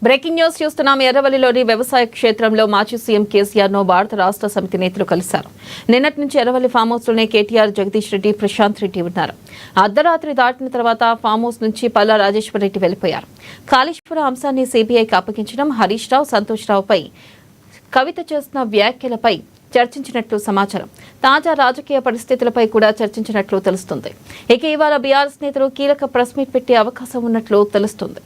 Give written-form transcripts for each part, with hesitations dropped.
Breaking news చూస్తున్నాం. ఎర్రవల్లిలోని వ్యవసాయ క్షేత్రంలో మాజీ సీఎం కేసీఆర్ ను భారత రాష్ట్ర సమితి నేతలు కలిశారు. నిన్నటి నుంచి ఎర్రవల్లి ఫామ్ హౌస్ లోనే కేటీఆర్, జగదీష్ రెడ్డి, ప్రశాంత్ రెడ్డి ఉన్నారు. అర్ధరాత్రి దాటిన తర్వాత ఫామ్ హౌస్ నుంచి పల్లా రాజేశ్వర్ రెడ్డి వెళ్లిపోయారు. కాళేశ్వరం అంశాన్ని సిబిఐకి అప్పగించడం, హరీష్ రావు, సంతోష్ రావుపై కవిత చేసిన వ్యాఖ్యలపై చర్చించినట్లు సమాచారం. తాజా రాజకీయ పరిస్థితులపై కూడా చర్చించినట్లు తెలుస్తుంది. ఇక ఇవాళ బీఆర్ఎస్ నేతలు కీలక ప్రెస్ మీట్ పెట్టే అవకాశం ఉన్నట్లు తెలుస్తుంది.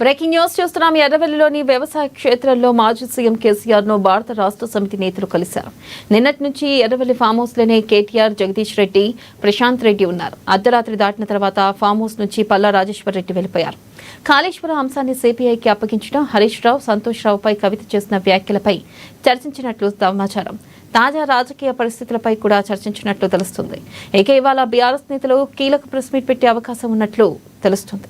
బ్రేకింగ్ న్యూస్ చూస్తున్నాం. ఎర్రవల్లిలోని వ్యవసాయ క్షేత్రంలో మాజీ సీఎం కేసీఆర్ ను భారత రాష్ట్ర సమితి నేతలు కలిశారు. నిన్నటి నుంచి ఎర్రవల్లి ఫామ్ హౌస్ లోనే కేటీఆర్, జగదీష్ రెడ్డి, ప్రశాంత్ రెడ్డి ఉన్నారు. అర్ధరాత్రి దాటిన తర్వాత ఫామ్ హౌస్ నుంచి పల్లా రాజేశ్వర్ రెడ్డి వెళ్లిపోయారు. కాళేశ్వరం అంశాన్ని సిబిఐకి అప్పగించడం, హరీష్ రావు, సంతోష్ రావుపై కవిత చేసిన వ్యాఖ్యలపై చర్చించినట్లు సమాచారం. తాజా రాజకీయ పరిస్థితులపై కూడా చర్చించినట్లు తెలుస్తుంది. ఇక ఇవాళ బీఆర్ఎస్ నేతలు కీలక ప్రెస్ మీట్ పెట్టే అవకాశం ఉన్నట్లు తెలుస్తుంది.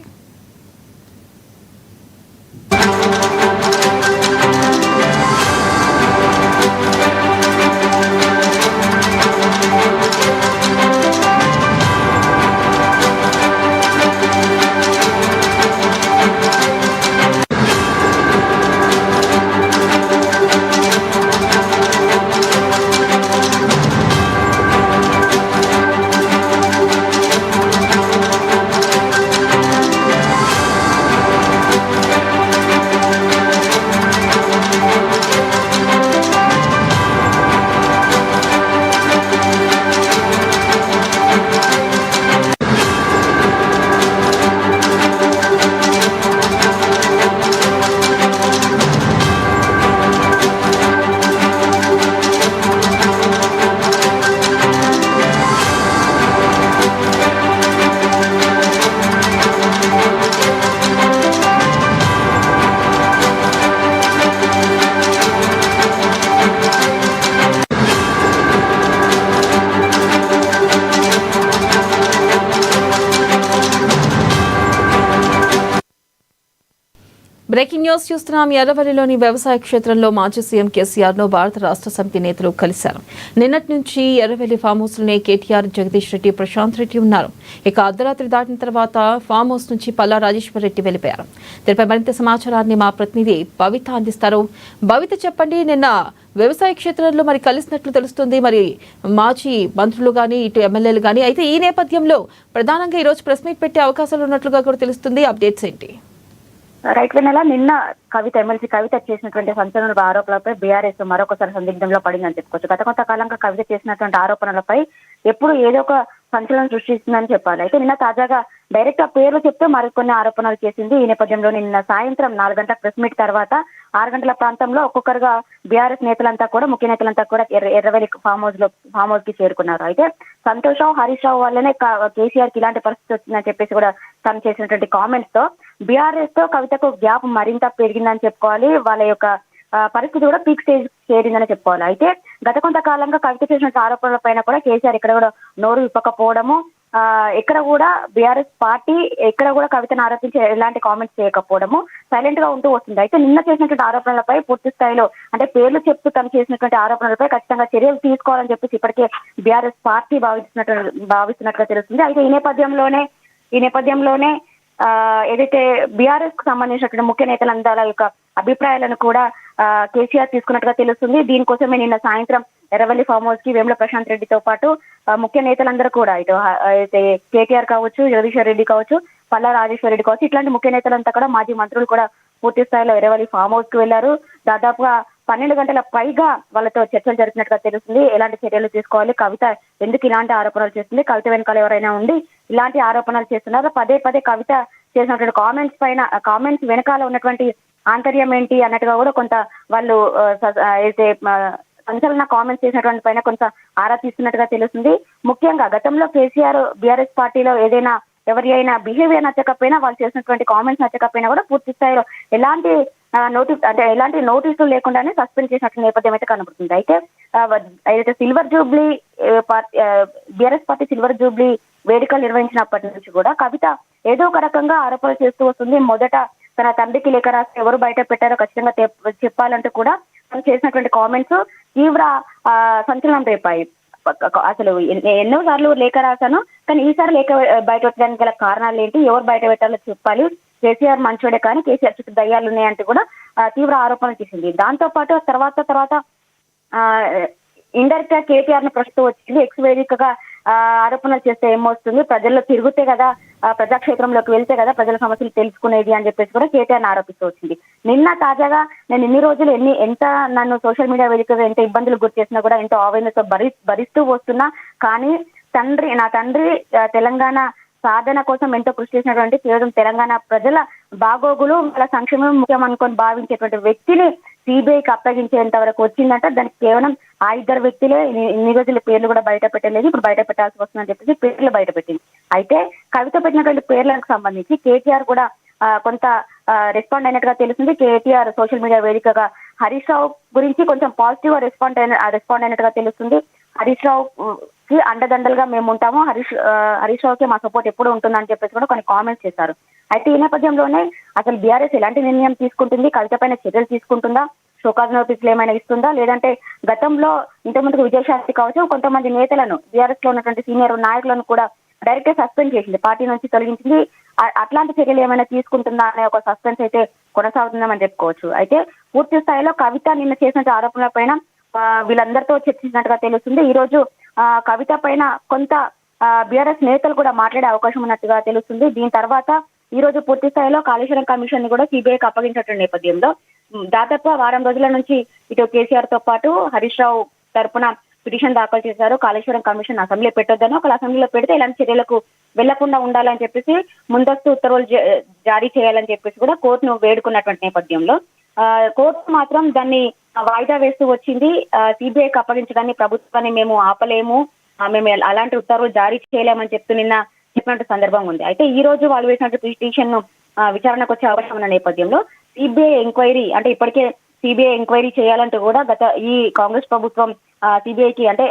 బ్రేకింగ్ న్యూస్ చూస్తున్నాం. ఎర్రవల్లిలోని వ్యవసాయ క్షేత్రంలో మాజీ సీఎం కేసీఆర్ ను భారత రాష్ట్ర సమితి నేతలు కలిశారు. నిన్నటి నుంచి ఎర్రవల్లి ఫామ్ హౌస్ లోనే కేటీఆర్, జగదీష్ రెడ్డి, ప్రశాంత్ రెడ్డి ఉన్నారు. ఇక అర్ధరాత్రి దాటిన తర్వాత ఫామ్ హౌస్ నుంచి పల్లా రాజేశ్వర్ రెడ్డి వెళ్లిపోయారు. దీనిపై మరింత సమాచారాన్ని మా ప్రతినిధి భవిత అందిస్తారు. భవిత, చెప్పండి, నిన్న వ్యవసాయ క్షేత్రంలో మరి కలిసినట్లు తెలుస్తుంది. మరి మాజీ మంత్రులు కానీ, ఇటు ఎమ్మెల్యేలు కానీ, అయితే ఈ నేపథ్యంలో ప్రధానంగా ఈరోజు ప్రెస్ మీట్ పెట్టే అవకాశాలు ఉన్నట్లుగా కూడా తెలుస్తుంది. అప్డేట్స్ ఏంటి? రైట్ వెనలా నిన్న ఎమ్మెల్సీ కవిత చేసినటువంటి సంచలన ఆరోపణలపై బీఆర్ఎస్ మరొకసారి సందిగ్ధంలో పడిందని చెప్పుకోవచ్చు. గత కొంతకాలంగా కవిత చేసినటువంటి ఆరోపణలపై ఎప్పుడు ఏదో ఒక సంచలనం సృష్టిస్తుందని చెప్పాలి. అయితే నిన్న తాజాగా డైరెక్ట్ ఆ పేర్లు చెప్తే మరికొన్ని ఆరోపణలు చేసింది. ఈ నేపథ్యంలో నిన్న సాయంత్రం 4 గంటల ప్రెస్ మీట్ తర్వాత 6 గంటల ప్రాంతంలో ఒక్కొక్కరుగా బీఆర్ఎస్ నేతలంతా కూడా, ముఖ్య నేతలంతా కూడా ఎర్రవల్లి ఫామ్ హౌస్ కి చేరుకున్నారు. అయితే సంతోష్ రావు, హరీష్ రావు వల్లనే కేసీఆర్ కి ఇలాంటి పరిస్థితి వచ్చిందని చెప్పేసి కూడా తను చేసినటువంటి కామెంట్స్ తో బీఆర్ఎస్ తో కవితకు గ్యాప్ మరింత పెరిగిందని చెప్పుకోవాలి. వాళ్ళ యొక్క పరిస్థితి కూడా పీక్ స్టేజ్ చేరిందని చెప్పుకోవాలి. అయితే గత కొంతకాలంగా కవిత చేసిన ఆరోపణల పైన కూడా కేసీఆర్ ఇక్కడ కూడా నోరు విప్పకపోవడము, ఎక్కడ కూడా బీఆర్ఎస్ పార్టీ ఎక్కడ కూడా కవితను ఆరోపించి ఎలాంటి కామెంట్స్ చేయకపోవడము, సైలెంట్ గా ఉంటూ వస్తుంది. అయితే నిన్న చేసినటువంటి ఆరోపణలపై పూర్తి స్థాయిలో అంటే పేర్లు చెప్తూ తను చేసినటువంటి ఆరోపణలపై ఖచ్చితంగా చర్యలు తీసుకోవాలని చెప్పేసి ఇప్పటికే బీఆర్ఎస్ పార్టీ భావిస్తున్నట్లుగా తెలుస్తుంది. అయితే ఈ నేపథ్యంలోనే ఏదైతే బీఆర్ఎస్ కు సంబంధించినటువంటి ముఖ్య నేతలందరి యొక్క అభిప్రాయాలను కూడా కేసీఆర్ తీసుకున్నట్టుగా తెలుస్తుంది. దీనికోసమే నిన్న సాయంత్రం ఎర్రవల్లి ఫామ్ హౌస్ కి వేముల ప్రశాంత్ రెడ్డితో పాటు ముఖ్య నేతలందరూ కూడా ఇటు అయితే కేటీఆర్ కావచ్చు, జగదీశ్వర్ రెడ్డి కావచ్చు, పల్లా రాజేశ్వర్ రెడ్డి కావచ్చు, ఇట్లాంటి ముఖ్య నేతలంతా కూడా, మాజీ మంత్రులు కూడా పూర్తి స్థాయిలో ఎర్రవల్లి ఫామ్ హౌస్ కి వెళ్లారు. దాదాపుగా 12 గంటల పైగా వాళ్ళతో చర్చలు జరిపినట్టుగా తెలుస్తుంది. ఎలాంటి చర్యలు తీసుకోవాలి, కవిత ఎందుకు ఇలాంటి ఆరోపణలు చేస్తుంది, కవిత వెనకాల ఎవరైనా ఉండి ఇలాంటి ఆరోపణలు చేస్తున్నారు, పదే పదే కవిత చేసినటువంటి కామెంట్స్ వెనకాల ఉన్నటువంటి ఆంతర్యం ఏంటి అన్నట్టుగా కూడా కొంత వాళ్ళు అయితే సంచలన కామెంట్స్ చేసినటువంటి పైన కొంత ఆరా తీస్తున్నట్టుగా తెలుస్తుంది. ముఖ్యంగా గతంలో కేసీఆర్ బీఆర్ఎస్ పార్టీలో ఏదైనా ఎవరి అయినా బిహేవియర్ నచ్చకపోయినా, వాళ్ళు చేసినటువంటి కామెంట్స్ నచ్చకపోయినా కూడా పూర్తి స్థాయిలో ఎలాంటి ఎలాంటి నోటీసులు లేకుండానే సస్పెండ్ చేసినట్టు నేపథ్యం అయితే కనబడుతుంది. అయితే ఏదైతే silver Jubilee BRS party silver Jubilee వేడుకలు నిర్వహించినప్పటి నుంచి కూడా కవిత ఏదో ఒక రకంగా ఆరోపణలు చేస్తూ వస్తుంది. మొదట తన తండ్రికి లేఖ రాసి ఎవరు బయట పెట్టారో ఖచ్చితంగా చెప్పాలంటూ కూడా తను చేసినటువంటి కామెంట్స్ తీవ్ర సంచలనం రేపాయి. అసలు ఎన్నో సార్లు లేఖ రాశాను, కానీ ఈసారి లేఖ బయట పెట్టడానికి గల కారణాలు ఏంటి, ఎవరు బయట పెట్టాలో చెప్పాలి, కేసీఆర్ మంచోడే కానీ కేసీఆర్ చుట్టూ దయ్యాలు ఉన్నాయంటూ కూడా తీవ్ర ఆరోపణలు చేసింది. దాంతో పాటు తర్వాత ఇండైరెక్ట్ గా కేటీఆర్ ను ప్రశ్న వచ్చింది. ఎక్స్ వేదికగా ఆరోపణలు చేస్తే ఏమొస్తుంది, ప్రజల్లో తిరుగుతే కదా, ప్రజాక్షేత్రంలోకి వెళ్తే కదా ప్రజల సమస్యలు తెలుసుకునేది అని చెప్పేసి కూడా కేటీఆర్ ఆరోపిస్తూ వచ్చింది. నిన్న తాజాగా నేను ఇన్ని రోజులు ఎంత నన్ను సోషల్ మీడియా వేదికగా ఎంత ఇబ్బందులు గురి చేసినా కూడా ఎంతో అవేర్నెస్ భరిస్తూ వస్తున్నా, కానీ నా తండ్రి తెలంగాణ సాధన కోసం ఎంతో కృషి చేసినటువంటి కేవలం తెలంగాణ ప్రజల బాగోగులు వాళ్ళ సంక్షేమం ముఖ్యం అనుకొని భావించేటువంటి వ్యక్తిని సిబిఐకి అప్పగించేంత వరకు వచ్చిందంటే దానికి కేవలం ఆ ఇద్దరు వ్యక్తులే ఇన్ని రోజుల పేర్లు కూడా బయట పెట్టలేదు, ఇప్పుడు బయట పెట్టాల్సి వస్తుందని చెప్పేసి పేర్లు బయట పెట్టింది. అయితే కవిత పెట్టినటువంటి పేర్లకు సంబంధించి కేటీఆర్ కూడా కొంత రెస్పాండ్ అయినట్టుగా తెలుస్తుంది. కేటీఆర్ సోషల్ మీడియా వేదికగా హరీష్ రావు గురించి కొంచెం పాజిటివ్ గా రెస్పాండ్ అయినట్టుగా తెలుస్తుంది. హరీష్ రావు కి అండదండలుగా మేము ఉంటాము, హరీష్ రావుకి మా సపోర్ట్ ఎప్పుడు ఉంటుందని చెప్పేసి కూడా కొన్ని కామెంట్స్ చేశారు. అయితే ఈ నేపథ్యంలోనే అసలు బీఆర్ఎస్ ఎలాంటి నిర్ణయం తీసుకుంటుంది, కవిత పైన చర్యలు తీసుకుంటుందా, షోకాజ్ నోటీసులు ఏమైనా ఇస్తుందా, లేదంటే గతంలో ఇంతకుముందుకు విజయశాంతి కావచ్చు కొంతమంది నేతలను బీఆర్ఎస్ లో ఉన్నటువంటి సీనియర్ నాయకులను కూడా డైరెక్ట్ గా సస్పెండ్ చేసింది, పార్టీ నుంచి తొలగించింది. అట్లాంటి చర్యలు ఏమైనా తీసుకుంటుందా అనే ఒక సస్పెన్స్ అయితే కొనసాగుతుందని చెప్పుకోవచ్చు. అయితే పూర్తి స్థాయిలో కవిత నిన్న చేసిన ఆరోపణల పైన వీళ్ళందరితో చర్చించినట్టుగా తెలుస్తుంది. ఈ రోజు కవిత పైన కొంత బీఆర్ఎస్ నేతలు కూడా మాట్లాడే అవకాశం ఉన్నట్టుగా తెలుస్తుంది. దీని తర్వాత ఈ రోజు పూర్తి స్థాయిలో కాళేశ్వరం కమిషన్ ని కూడా సిబిఐకి అప్పగించినటువంటి నేపథ్యంలో దాదాపు వారం రోజుల నుంచి ఇటు కేసీఆర్ తో పాటు హరీష్ రావు తరపున పిటిషన్ దాఖలు చేశారు. కాళేశ్వరం కమిషన్ అసెంబ్లీ పెట్టొద్దనో ఒకవేళ అసెంబ్లీలో పెడితే ఇలాంటి చర్యలకు వెళ్లకుండా ఉండాలని చెప్పేసి ముందస్తు ఉత్తర్వులు జారీ చేయాలని చెప్పేసి కూడా కోర్టును వేడుకున్నటువంటి నేపథ్యంలో కోర్టు మాత్రం దాన్ని వాయిదా వేస్తూ వచ్చింది. సిబిఐకి అప్పగించడాన్ని ప్రభుత్వాన్ని మేము ఆపలేము, మేము అలాంటి ఉత్తర్వులు జారీ చేయలేమని చెప్పినట్టు సందర్భం ఉంది. అయితే ఈ రోజు వాళ్ళు వేసినట్టు పిటిషన్ ను విచారణకు వచ్చే అవకాశం ఉన్న నేపథ్యంలో సిబిఐ ఎంక్వైరీ అంటే ఇప్పటికే సిబిఐ ఎంక్వైరీ చేయాలంటూ కూడా ఈ కాంగ్రెస్ ప్రభుత్వం సిబిఐకి అంటే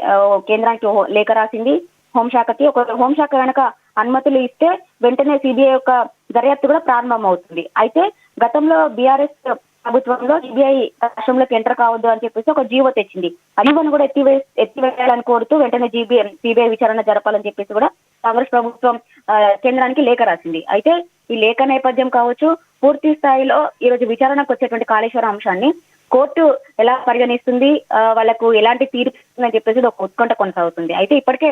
కేంద్రానికి లేఖ రాసింది, హోంశాఖకి. ఒక హోంశాఖ కనుక అనుమతులు ఇస్తే వెంటనే సిబిఐ యొక్క దర్యాప్తు కూడా ప్రారంభం అవుతుంది. అయితే గతంలో బీఆర్ఎస్ ప్రభుత్వంలో సిబిఐ రాష్ట్రంలోకి ఎంటర్ కావద్దు అని చెప్పేసి ఒక జీవో తెచ్చింది. జీవోను కూడా ఎత్తివేయాలని కోరుతూ వెంటనే సిబిఐ విచారణ జరపాలని చెప్పేసి కూడా కాంగ్రెస్ ప్రభుత్వం కేంద్రానికి లేఖ రాసింది. అయితే ఈ లేఖ నేపథ్యం కావచ్చు, పూర్తి స్థాయిలో ఈ రోజు విచారణకు వచ్చేటువంటి కాళేశ్వరం అంశాన్ని కోర్టు ఎలా పరిగణిస్తుంది, వాళ్లకు ఎలాంటి తీర్పు అని చెప్పేసి ఒక ఉత్కంఠ కొనసాగుతుంది. అయితే ఇప్పటికే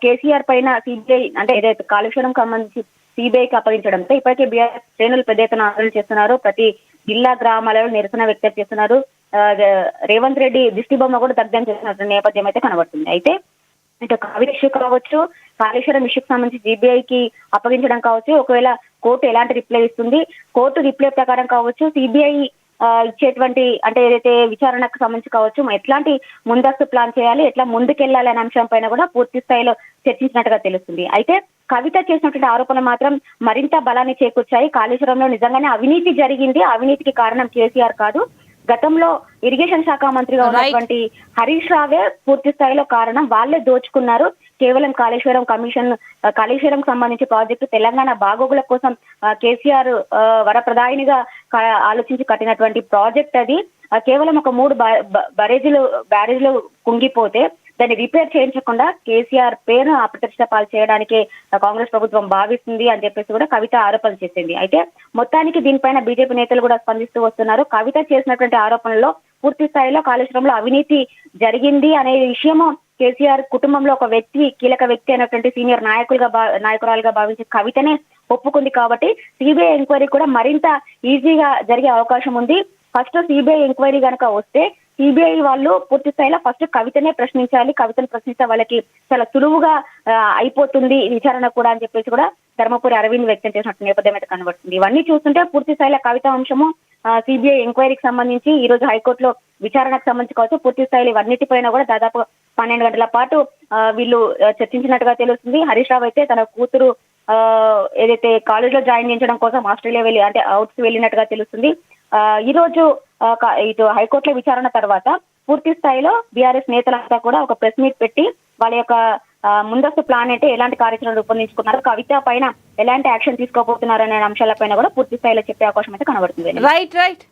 కేసీఆర్ పైన సిబిఐ అంటే ఏదైతే కాళేశ్వరం సంబంధించి సిబిఐకి అప్పగించడంతో ఇప్పటికే బీఆర్ఎస్ శ్రేణులు పెద్ద ఎత్తున ఆందోళన చేస్తున్నారు. ప్రతి జిల్లా గ్రామాలలో నిరసన వ్యక్తం చేస్తున్నారు. రేవంత్ రెడ్డి దిష్టి బొమ్మ కూడా దగ్ధం చేస్తున్న నేపథ్యం అయితే కనబడుతుంది. అయితే ఇటు కవిత ఇష్యూ కావచ్చు, కాళేశ్వరం ఇష్యూకి సంబంధించి సిబిఐకి అప్పగించడం కావచ్చు, ఒకవేళ కోర్టు ఎలాంటి రిప్లై ఇస్తుంది, కోర్టు రిప్లై ప్రకారం కావచ్చు సిబిఐ ఇచ్చేటువంటి అంటే ఏదైతే విచారణకు సంబంధించి కావచ్చు ఎట్లాంటి ముందస్తు ప్లాన్ చేయాలి, ఎట్లా ముందుకెళ్లాలి అనే అంశం పైన కూడా పూర్తి స్థాయిలో చర్చించినట్టుగా తెలుస్తుంది. అయితే కవిత చేసినటువంటి ఆరోపణలు మాత్రం మరింత బలాన్ని చేకూర్చాయి. కాళేశ్వరంలో నిజంగానే అవినీతి జరిగింది, అవినీతికి కారణం కేసీఆర్ కాదు, గతంలో ఇరిగేషన్ శాఖ మంత్రిగా ఉన్నటువంటి హరీష్ రావే పూర్తి స్థాయిలో కారణం, వాళ్ళే దోచుకున్నారు. కేవలం కాళేశ్వరం సంబంధించి ప్రాజెక్టు తెలంగాణ బాగోగుల కోసం కేసీఆర్ వరప్రదాయినిగా ఆలోచించి కట్టినటువంటి ప్రాజెక్ట్ అది. కేవలం ఒక 3 బ్యారేజ్లు కుంగిపోతే దాన్ని రిపేర్ చేయించకుండా కేసీఆర్ పేరు అప్రతిష్ట పాలు చేయడానికే కాంగ్రెస్ ప్రభుత్వం భావిస్తుంది అని చెప్పేసి కూడా కవిత ఆరోపణలు చేసింది. అయితే మొత్తానికి దీనిపైన బీజేపీ నేతలు కూడా స్పందిస్తూ వస్తున్నారు. కవిత చేసినటువంటి ఆరోపణల్లో పూర్తి స్థాయిలో కాళేశ్వరంలో అవినీతి జరిగింది అనే విషయము కేసీఆర్ కుటుంబంలో ఒక కీలక వ్యక్తి అయినటువంటి సీనియర్ నాయకురాలుగా భావించే కవితనే ఒప్పుకుంది. కాబట్టి సిబిఐ ఎంక్వైరీ కూడా మరింత ఈజీగా జరిగే అవకాశం ఉంది. ఫస్ట్ సిబిఐ ఎంక్వైరీ కనుక వస్తే సిబిఐ వాళ్ళు పూర్తి స్థాయిలో ఫస్ట్ కవితనే ప్రశ్నించాలి, కవితను ప్రశ్నిస్తే వాళ్ళకి చాలా సులువుగా అయిపోతుంది విచారణ కూడా అని చెప్పేసి కూడా ధర్మపురి అరవింద్ వ్యక్తం చేసినట్టు నేపథ్యం అయితే కనబడుతుంది. ఇవన్నీ చూస్తుంటే పూర్తి స్థాయిలో కవిత అంశము సిబిఐ ఎంక్వైరీకి సంబంధించి ఈ రోజు హైకోర్టులో విచారణకు సంబంధించి కావచ్చు పూర్తి స్థాయిలో ఇవన్నిటిపైన కూడా దాదాపు 12 గంటల పాటు వీళ్ళు చర్చించినట్టుగా తెలుస్తుంది. హరీష్ రావు అయితే తన కూతురు ఏదైతే కాలేజ్ లో జాయిన్ చేయించడం కోసం ఆస్ట్రేలియా వెళ్ళి అంటే అవుట్స్ వెళ్ళినట్టుగా తెలుస్తుంది. ఈ రోజు ఇటు హైకోర్టులో విచారణ తర్వాత పూర్తి స్థాయిలో బీఆర్ఎస్ నేతలంతా కూడా ఒక ప్రెస్ మీట్ పెట్టి వాళ్ళ యొక్క ముందస్తు ప్లాన్ అంటే ఎలాంటి కార్యాచరణ రూపొందించుకున్నారు, కవిత పైన ఎలాంటి యాక్షన్ తీసుకోబోతున్నారు అనే అంశాలపైన కూడా పూర్తి స్థాయిలో చెప్పే అవకాశం అయితే కనబడుతుంది. రైట్.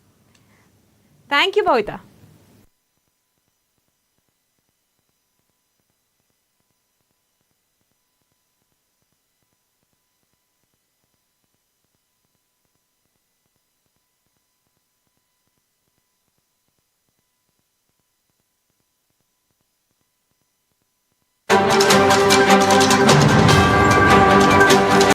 Thank you Bhavitha.